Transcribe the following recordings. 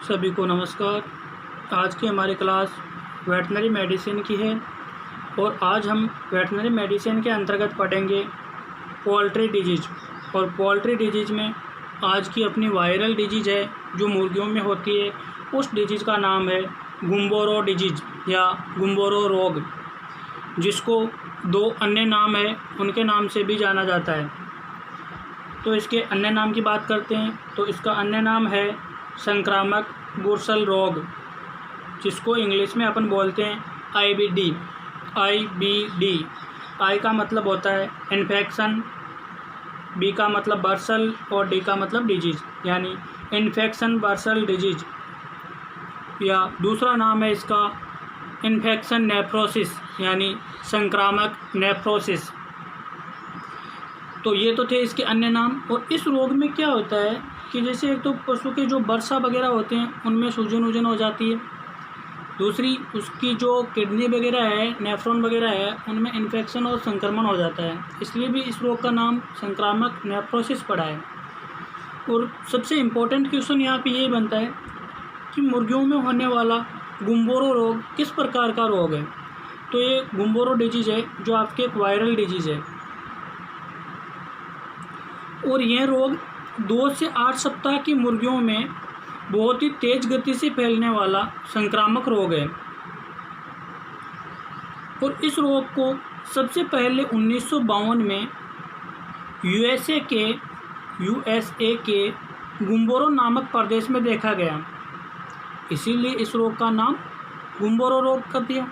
सभी को नमस्कार। आज की हमारी क्लास वेटनरी मेडिसिन की है और आज हम वेटनरी मेडिसिन के अंतर्गत पढ़ेंगे पोल्ट्री डिजीज़। और पोल्ट्री डिजीज़ में आज की अपनी वायरल डिजीज़ है जो मुर्गियों में होती है। उस डिजीज़ का नाम है गुम्बोरो डिजीज़ या गुम्बोरो रोग, जिसको दो अन्य नाम है उनके नाम से भी जाना जाता है। तो इसके अन्य नाम की बात करते हैं तो इसका अन्य नाम है संक्रामक बुर्सल रोग, जिसको इंग्लिश में अपन बोलते हैं IBD। आई का मतलब होता है इन्फेक्शन, बी का मतलब बर्सल और डी का मतलब डिजीज़, यानी इन्फेक्शन बर्सल डिजीज़। या दूसरा नाम है इसका इन्फेक्शन नेफ्रोसिस, यानी संक्रामक नेफ्रोसिस। तो ये तो थे इसके अन्य नाम। और इस रोग में क्या होता है कि जैसे एक तो पशु के जो बर्सा वगैरह होते हैं उनमें सूजन वूजन हो जाती है, दूसरी उसकी जो किडनी वगैरह है, नेफ्रॉन वगैरह है, उनमें इन्फेक्शन और संक्रमण हो जाता है। इसलिए भी इस रोग का नाम संक्रामक नेफ्रोसिस पड़ा है। और सबसे इम्पोर्टेंट क्वेश्चन यहाँ पे ये बनता है कि मुर्गियों में होने वाला गुम्बोरो रोग किस प्रकार का रोग है। तो ये गुम्बोरो डिजीज़ है जो आपके एक वायरल डिजीज़ है और यह रोग 2 से 8 सप्ताह की मुर्गियों में बहुत ही तेज़ गति से फैलने वाला संक्रामक रोग है। और इस रोग को सबसे पहले 1952 में USA के गुम्बोरो नामक प्रदेश में देखा गया, इसीलिए इस रोग का नाम गुम्बोरो रोग कर दिया।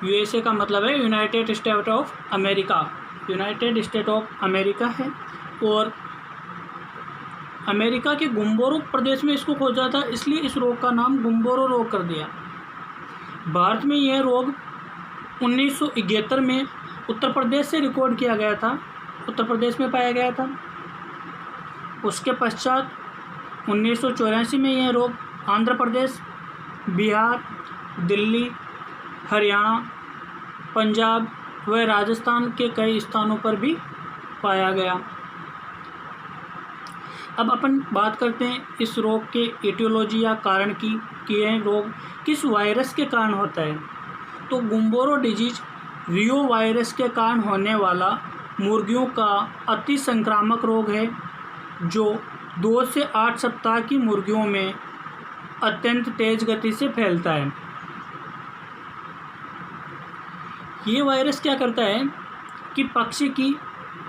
USA का मतलब है United state of America, United state of America है। और अमेरिका के गुम्बोरो प्रदेश में इसको खोजा था, इसलिए इस रोग का नाम गुम्बोरो रोग कर दिया। भारत में यह रोग 1971 में उत्तर प्रदेश से रिकॉर्ड किया गया था, उत्तर प्रदेश में पाया गया था। उसके पश्चात 1984 में यह रोग आंध्र प्रदेश, बिहार, दिल्ली, हरियाणा, पंजाब व राजस्थान के कई स्थानों पर भी पाया गया। अब अपन बात करते हैं इस रोग के एटियोलॉजी या कारण की कि यह रोग किस वायरस के कारण होता है। तो गुम्बोरो डिजीज रियो वायरस के कारण होने वाला मुर्गियों का अति संक्रामक रोग है जो 2 से 8 सप्ताह की मुर्गियों में अत्यंत तेज गति से फैलता है। ये वायरस क्या करता है कि पक्षी की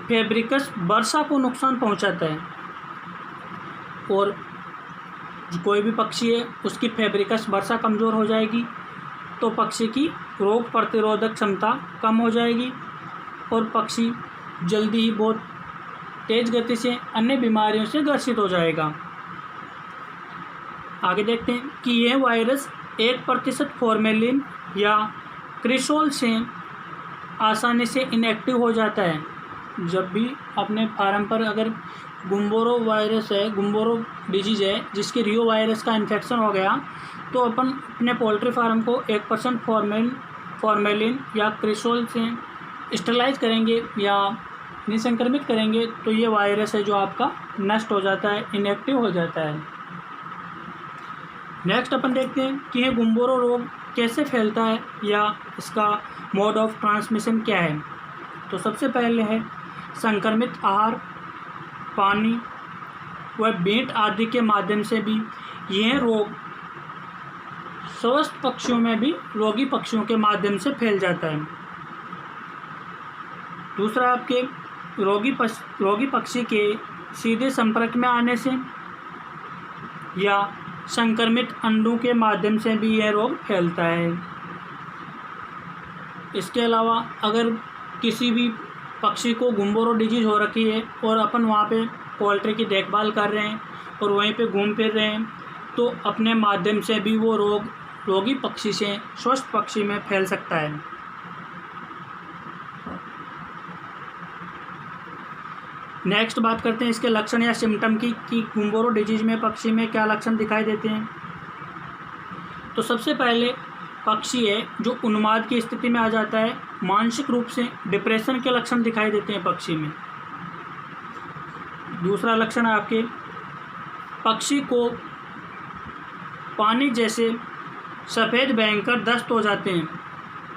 फेब्रिकस बर्सा को नुकसान पहुंचाता है और कोई भी पक्षी है उसकी फेब्रिकस बर्सा कमज़ोर हो जाएगी तो पक्षी की रोग प्रतिरोधक क्षमता कम हो जाएगी और पक्षी जल्दी ही बहुत तेज़ गति से अन्य बीमारियों से ग्रसित हो जाएगा। आगे देखते हैं कि यह वायरस 1% फॉर्मेलिन या क्रिसोल से आसानी से इनएक्टिव हो जाता है। जब भी अपने फार्म पर अगर गुम्बोरो वायरस है, गुम्बोरो डिजीज़ है जिसके रियो वायरस का इन्फेक्शन हो गया, तो अपन अपने पोल्ट्री फार्म को 1% फॉर्मेलिन या क्रिसोल से स्टरलाइज करेंगे या निसंक्रमित करेंगे तो ये वायरस है जो आपका नष्ट हो जाता है, इनएक्टिव हो जाता है। नेक्स्ट अपन देखते हैं कि यह गुम्बोरो रोग कैसे फैलता है या इसका मोड ऑफ ट्रांसमिशन क्या है। तो सबसे पहले है संक्रमित आहार, पानी व बीट आदि के माध्यम से भी यह रोग स्वस्थ पक्षियों में भी रोगी पक्षियों के माध्यम से फैल जाता है। दूसरा आपके रोगी पक्षी के सीधे संपर्क में आने से या संक्रमित अंडों के माध्यम से भी यह रोग फैलता है। इसके अलावा अगर किसी भी पक्षी को गुम्बोरो डिजीज़ हो रखी है और अपन वहाँ पे पोल्ट्री की देखभाल कर रहे हैं और वहीं पे घूम फिर रहे हैं तो अपने माध्यम से भी वो रोग रोगी पक्षी से स्वस्थ पक्षी में फैल सकता है। नेक्स्ट बात करते हैं इसके लक्षण या सिम्टम की कि गुम्बोरो डिजीज़ में पक्षी में क्या लक्षण दिखाई देते हैं। तो सबसे पहले पक्षी है जो उन्माद की स्थिति में आ जाता है, मानसिक रूप से डिप्रेशन के लक्षण दिखाई देते हैं पक्षी में। दूसरा लक्षण है आपके पक्षी को पानी जैसे सफ़ेद भयंकर दस्त हो जाते हैं।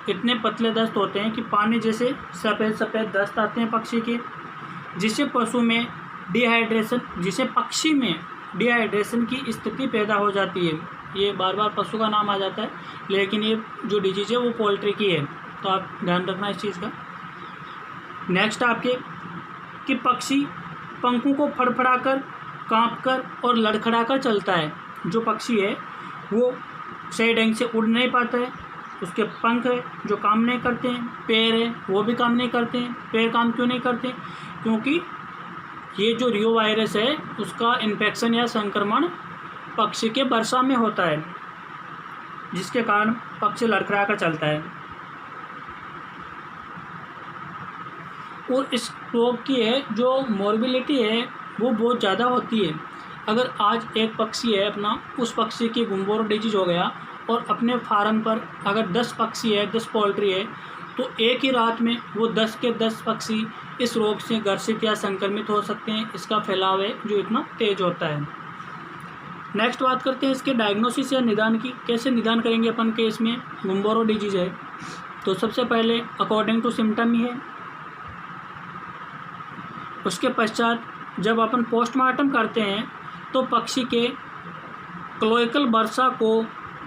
इतने पतले दस्त होते हैं कि पानी जैसे सफ़ेद सफ़ेद दस्त आते हैं पक्षी के, जिससे पक्षी में डिहाइड्रेशन की स्थिति पैदा हो जाती है। ये बार बार पशु का नाम आ जाता है, लेकिन ये जो डिजीज है वो पोल्ट्री की है, तो आप ध्यान रखना इस चीज़ का। नेक्स्ट आपके कि पक्षी पंखों को फड़फड़ाकर, कांपकर और लड़खड़ाकर चलता है। जो पक्षी है वो सही ढंग से उड़ नहीं पाता है, उसके पंख है जो काम नहीं करते हैं, पैर है वो भी काम नहीं करते हैं। पैर काम क्यों नहीं करते? क्योंकि ये जो रियो वायरस है उसका इन्फेक्शन या संक्रमण पक्षी के वर्षा में होता है, जिसके कारण पक्षी लड़खड़ा कर चलता है। और इस रोग की जो मॉर्बिलिटी है वो बहुत ज़्यादा होती है। अगर आज एक पक्षी है अपना, उस पक्षी की गुम्बोरो डिजीज हो गया और अपने फार्म पर अगर 10 पक्षी है, 10 पोल्ट्री है, तो एक ही रात में वो 10 के 10 पक्षी इस रोग से ग्रसित या संक्रमित हो सकते हैं। इसका फैलाव है जो इतना तेज होता है। नेक्स्ट बात करते हैं इसके डायग्नोसिस या निदान की। कैसे निदान करेंगे अपन के इसमें गुम्बोरो डिजीज है? तो सबसे पहले अकॉर्डिंग टू सिम्टम ही है। उसके पश्चात जब अपन पोस्टमार्टम करते हैं तो पक्षी के क्लोइकल बर्सा को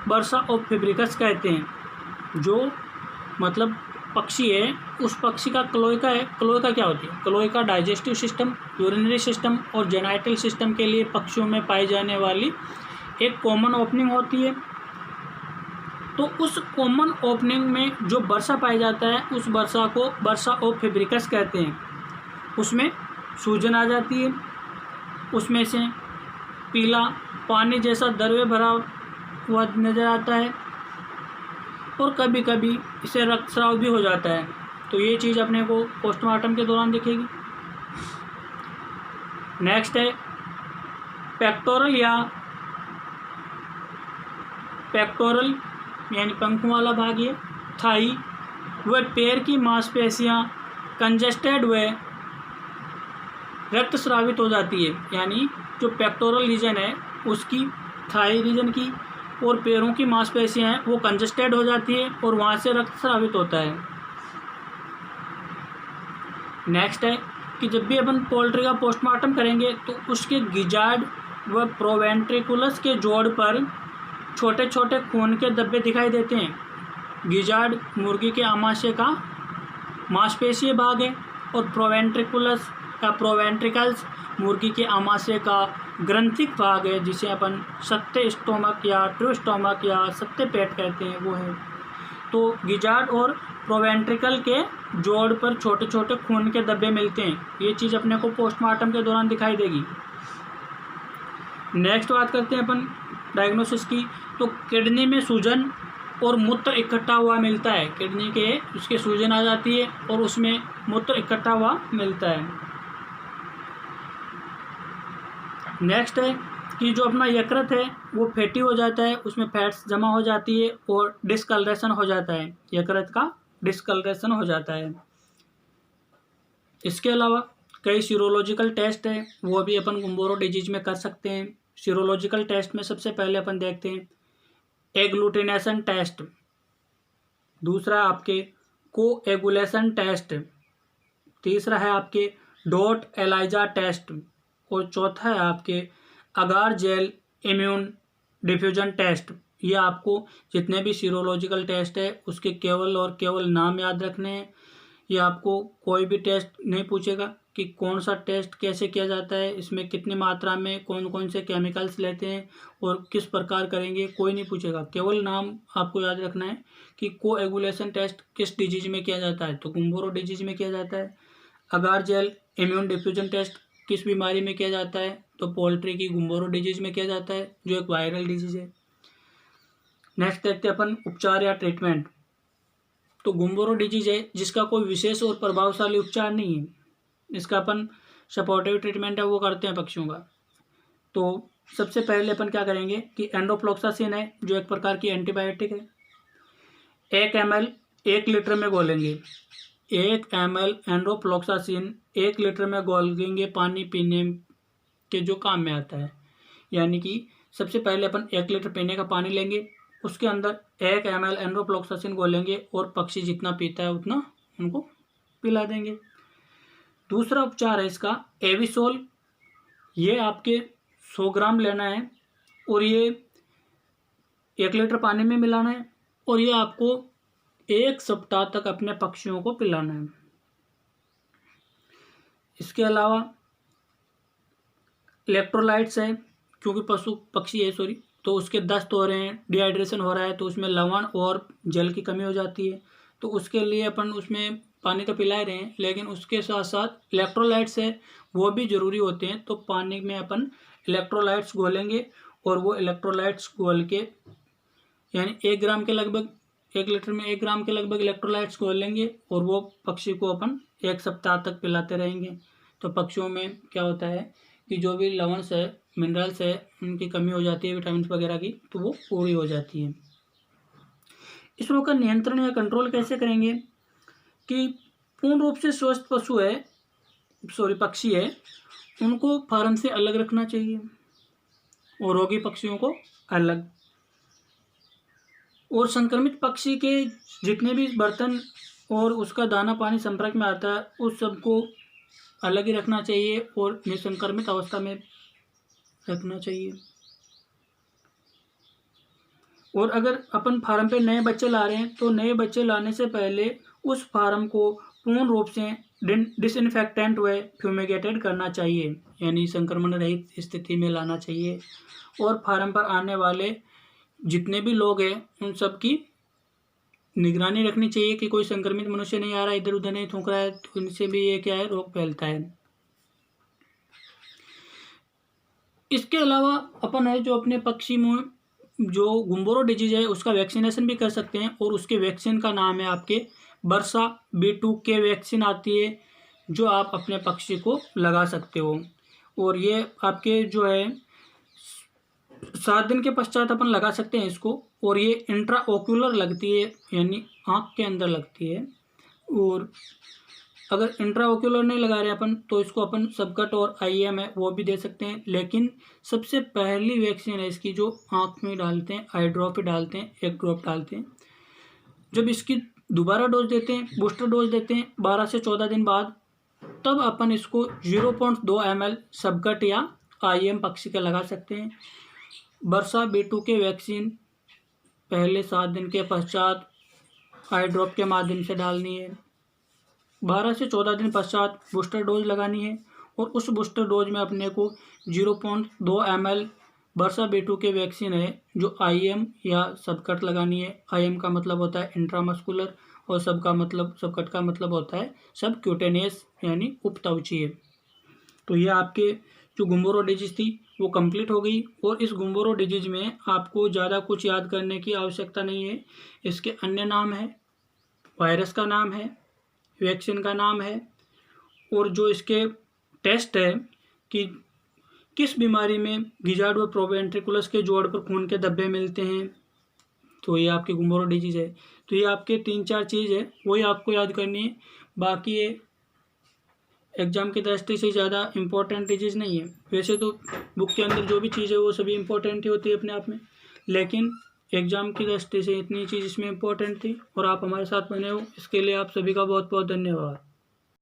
बर्सा ऑफ फेब्रिकस कहते हैं। जो मतलब पक्षी है उस पक्षी का क्लोइका है। क्लोइका क्या होती है? Cloaca digestive system, urinary system और जेनाइटल सिस्टम के लिए पक्षियों में पाई जाने वाली एक कॉमन ओपनिंग होती है। तो उस कॉमन ओपनिंग में जो बर्सा पाया जाता है उस बर्सा को बर्सा ऑफ फेब्रिकस कहते हैं। उसमें सूजन आ जाती है, उसमें से पीला पानी जैसा द्रव्य भरा हुआ नज़र आता है और कभी कभी इसे रक्तस्राव भी हो जाता है। तो ये चीज़ अपने को पोस्टमार्टम के दौरान दिखेगी। नेक्स्ट है पेक्टोरल यानी पंखों वाला भाग, ये थाई व पैर की मांसपेशियां कंजेस्टेड व रक्तस्रावित हो जाती है। यानी जो पेक्टोरल रीजन है उसकी, थाई रीजन की और पैरों की मांसपेशियां हैं वो कंजेस्टेड हो जाती है और वहाँ से रक्तस्रावित होता है। नेक्स्ट है कि जब भी अपन पोल्ट्री का पोस्टमार्टम करेंगे तो उसके गिजार्ड व प्रोवेंट्रिकुलस के जोड़ पर छोटे छोटे खून के धब्बे दिखाई देते हैं। गिजार्ड मुर्गी के आमाशय का मांसपेशीय भाग है और प्रोवेंट्रिकुलस या प्रोवेंट्रिकल्स मुर्गी के आमाशय का ग्रंथिक भाग है, जिसे अपन सत्य स्टोमक या ट्रू स्टोमक या सत्य पेट कहते हैं, वो है। तो गिजार्ड और प्रोवेंट्रिकल के जोड़ पर छोटे छोटे खून के धब्बे मिलते हैं। ये चीज़ अपने को पोस्टमार्टम के दौरान दिखाई देगी। नेक्स्ट बात करते हैं अपन डायग्नोसिस की। तो किडनी में सूजन और मूत्र इकट्ठा हुआ मिलता है। किडनी के उसके सूजन आ जाती है और उसमें मूत्र इकट्ठा हुआ मिलता है। नेक्स्ट है कि जो अपना यकृत है वो फैटी हो जाता है, उसमें फैट्स जमा हो जाती है और डिस्कलरेशन हो जाता है। यकृत का डिस्कलरेशन हो जाता है। इसके अलावा कई सीरोलॉजिकल टेस्ट है, वो भी अपन गुम्बोरो डिजीज में कर सकते हैं। सीरोलॉजिकल टेस्ट में सबसे पहले अपन देखते हैं एग्लूटिनेशन टेस्ट, दूसरा आपके कोएगुलेशन टेस्ट, तीसरा है आपके डॉट एलाइजा टेस्ट और चौथा है आपके अगार जेल इम्यून डिफ्यूजन टेस्ट। ये आपको जितने भी सीरोलॉजिकल टेस्ट है उसके केवल और केवल नाम याद रखने हैं। ये आपको कोई भी टेस्ट नहीं पूछेगा कि कौन सा टेस्ट कैसे किया जाता है, इसमें कितनी मात्रा में कौन कौन से केमिकल्स लेते हैं और किस प्रकार करेंगे, कोई नहीं पूछेगा। केवल नाम आपको याद रखना है कि कोएगुलेशन टेस्ट किस डिजीज में किया जाता है, तो गुम्बोरो डिजीज में किया जाता है। अगार जेल इम्यून डिफ्यूजन टेस्ट किस बीमारी में किया जाता है, तो पोल्ट्री की गुम्बोरो डिजीज में किया जाता है, जो एक वायरल डिजीज है। नेक्स्ट देखते हैं अपन उपचार या ट्रीटमेंट। तो गुम्बोरो डिजीज है जिसका कोई विशेष और प्रभावशाली उपचार नहीं है, इसका अपन सपोर्टिव ट्रीटमेंट है वो करते हैं पक्षियों का। तो सबसे पहले अपन क्या करेंगे कि एंडोफ्लोक्सासिन है जो एक प्रकार की एंटीबायोटिक है, 1 ml 1 लीटर में घोलेंगे। 1 ml एंडोफ्लोक्सासिन 1 लीटर में घोलेंगे पानी पीने के जो काम में आता है। यानी कि सबसे पहले अपन 1 लीटर पीने का पानी लेंगे, उसके अंदर 1 ml एनरोफ्लॉक्सासिन घोलेंगे और पक्षी जितना पीता है उतना उनको पिला देंगे। दूसरा उपचार है इसका एविसोल। ये आपके 100 ग्राम लेना है और ये 1 लीटर पानी में मिलाना है और ये आपको 1 सप्ताह तक अपने पक्षियों को पिलाना है। इसके अलावा इलेक्ट्रोलाइट्स है, क्योंकि पशु पक्षी है तो उसके दस्त हो रहे हैं, डिहाइड्रेशन हो रहा है, तो उसमें लवण और जल की कमी हो जाती है। तो उसके लिए अपन उसमें पानी तो पिला ही रहे हैं, लेकिन उसके साथ साथ इलेक्ट्रोलाइट्स है वो भी ज़रूरी होते हैं। तो पानी में अपन इलेक्ट्रोलाइट्स घोलेंगे और वो इलेक्ट्रोलाइट्स घोल के यानी 1 ग्राम के लगभग 1 लीटर में 1 ग्राम के लगभग इलेक्ट्रोलाइट्स घोल लेंगे और वो पक्षी को अपन 1 सप्ताह तक पिलाते रहेंगे। तो पक्षियों में क्या होता है कि जो भी लवणस है, मिनरल्स है, उनकी कमी हो जाती है, विटामिन वगैरह की, तो वो पूरी हो जाती है। इस रोग का नियंत्रण या कंट्रोल कैसे करेंगे कि पूर्ण रूप से स्वस्थ पक्षी है उनको फार्म से अलग रखना चाहिए और रोगी पक्षियों को अलग। और संक्रमित पक्षी के जितने भी बर्तन और उसका दाना पानी संपर्क में आता है उस सबको अलग ही रखना चाहिए और निसंक्रमित अवस्था में रखना चाहिए। और अगर अपन फार्म पे नए बच्चे ला रहे हैं तो नए बच्चे लाने से पहले उस फार्म को पूर्ण रूप से डिसइंफेक्टेंट व फ्यूमिगेटेड करना चाहिए, यानी संक्रमण रहित स्थिति में लाना चाहिए। और फार्म पर आने वाले जितने भी लोग हैं उन सब की निगरानी रखनी चाहिए कि कोई संक्रमित मनुष्य नहीं आ रहा, इधर उधर नहीं थूक रहा है, तो इनसे भी ये क्या है, रोग फैलता है। इसके अलावा अपन है जो अपने पक्षी में जो गुम्बोरो डिजीज है उसका वैक्सीनेशन भी कर सकते हैं और उसके वैक्सीन का नाम है आपके वर्षा B2K वैक्सीन आती है, जो आप अपने पक्षी को लगा सकते हो। और ये आपके जो है 7 दिन के पश्चात अपन लगा सकते हैं इसको। और ये इंट्रा ओक्यूलर लगती है, यानी आँख के अंदर लगती है। और अगर इंट्रा ओक्यूलर नहीं लगा रहे अपन तो इसको अपन सबकट और IM है वो भी दे सकते हैं। लेकिन सबसे पहली वैक्सीन है इसकी जो आँख में डालते हैं, आई ड्रॉप ही डालते हैं, 1 ड्रॉप डालते हैं। जब इसकी दोबारा डोज देते हैं, बूस्टर डोज देते हैं 12 से 14 दिन बाद, तब अपन इसको 0.2 ml सबकट या IM पक्षी का लगा सकते हैं। वर्षा B2K वैक्सीन पहले 7 दिन के पश्चात आई ड्रॉप के माध्यम से डालनी है। 12 से 14 दिन पश्चात बूस्टर डोज लगानी है और उस बूस्टर डोज में अपने को 0.2 ml वर्षा B2K वैक्सीन है जो IM या सबकट लगानी है। IM का मतलब होता है इंट्रामस्कुलर और सबकट का मतलब होता है सबक्यूटेनियस, यानी उपत्वचीय। तो ये आपके जो गुम्बोरो डिजीज थी वो कंप्लीट हो गई। और इस गुम्बोरो डिजीज में आपको ज़्यादा कुछ याद करने की आवश्यकता नहीं है। इसके अन्य नाम है, वायरस का नाम है, वैक्सीन का नाम है और जो इसके टेस्ट है कि किस बीमारी में गिजार्ड व प्रोवेंट्रिकुलस के जोड़ पर खून के धब्बे मिलते हैं, तो ये आपकी गुम्बोरो डिजीज है। तो ये आपके 3-4 चीज़ है वही आपको याद करनी है। बाकी ये एग्ज़ाम की दृष्टि से ज़्यादा इम्पोर्टेंट डिजीज नहीं है। वैसे तो बुक के अंदर जो भी चीज़ है वो सभी इम्पोर्टेंट ही होती है अपने आप में, लेकिन एग्ज़ाम की दृष्टि से इतनी चीज़ इसमें इम्पोर्टेंट थी और आप हमारे साथ बने हो, इसके लिए आप सभी का बहुत बहुत धन्यवाद।